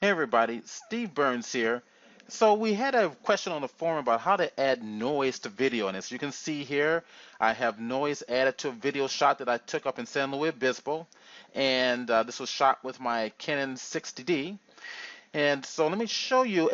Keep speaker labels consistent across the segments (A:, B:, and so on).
A: Hey everybody, Steve Burns here. So we had a question on the forum about how to add noise to video, and as you can see here, I have noise added to a video shot that I took up in San Luis Obispo, and this was shot with my Canon 60D. And so let me show you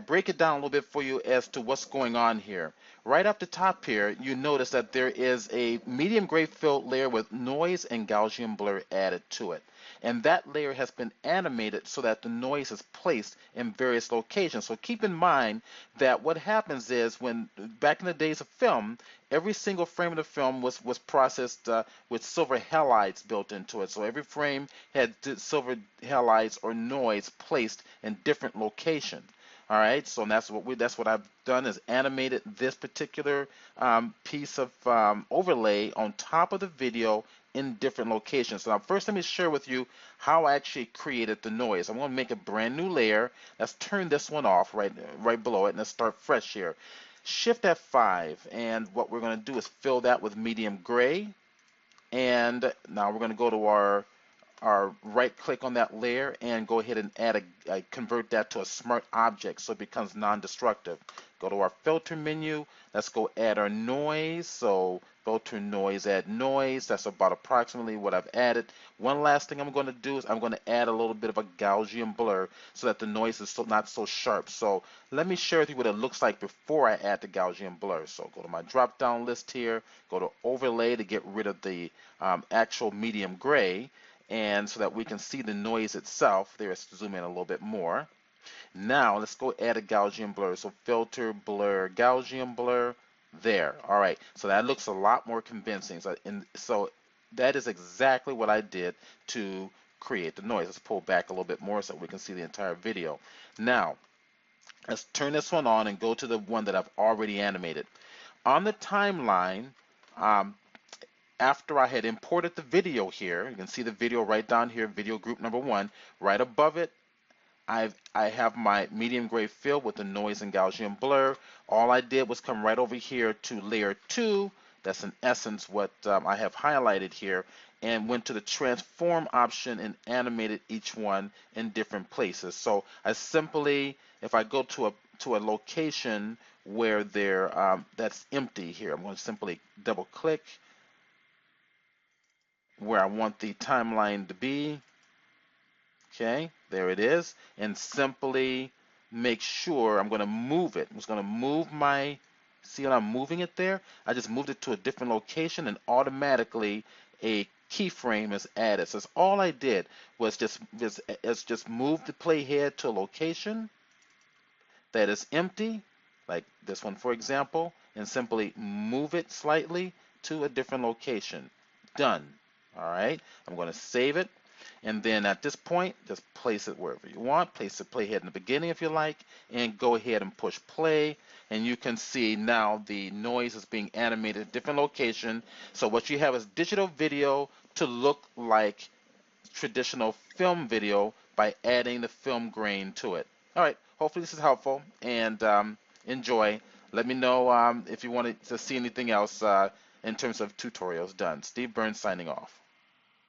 A: break it down a little bit for you as to what's going on here. Right up the top here, you notice that there is a medium gray fill layer with noise and Gaussian blur added to it. And that layer has been animated so that the noise is placed in various locations. So keep in mind that what happens is when back in the days of film, every single frame of the film was processed with silver halides built into it. So every frame had silver halides or noise placed in different locations. All right, so that's what I've done is animated this particular piece of overlay on top of the video in different locations. So now first let me share with you how I actually created the noise. I'm going to make a brand new layer. Let's turn this one off right below it, and let's start fresh here. Shift F5, and what we're going to do is fill that with medium gray. And now we're going to go to our right click on that layer and go ahead and convert that to a smart object so it becomes non-destructive. Go to our filter menu. Let's go add our noise. So filter noise, add noise. That's about approximately what I've added. One last thing I'm going to do is I'm going to add a little bit of a Gaussian blur so that the noise is not so sharp. So let me share with you what it looks like before I add the Gaussian blur. So go to my drop down list here, go to overlay to get rid of the actual medium gray, and so that we can see the noise itself. Let's zoom in a little bit more. Now let's go add a Gaussian blur. So filter, blur, Gaussian blur. There. All right. So that looks a lot more convincing. So that is exactly what I did to create the noise. Let's pull back a little bit more so we can see the entire video. Now let's turn this one on and go to the one that I've already animated. On the timeline, after I had imported the video here, you can see the video right down here, video group number 1. Right above it, I have my medium gray fill with the noise and Gaussian blur. All I did was come right over here to layer 2. That's in essence what I have highlighted here, and went to the transform option and animated each one in different places. So I simply, if I go to a location where that's empty here, I'm going to simply double click where I want the timeline to be. Okay, there it is, and simply make sure I'm going to move it. I'm just going to move see how I'm moving it there? I just moved it to a different location, and automatically a keyframe is added. So that's all I did was just move the playhead to a location that is empty, like this one for example, and simply move it slightly to a different location. Done. All right, I'm going to save it, and then at this point just place it wherever you want. Place the playhead in the beginning if you like, and go ahead and push play, and you can see now the noise is being animated at a different location. So what you have is digital video to look like traditional film video by adding the film grain to it. All right, hopefully this is helpful, and enjoy. Let me know if you wanted to see anything else in terms of tutorials done. Steve Burns signing off.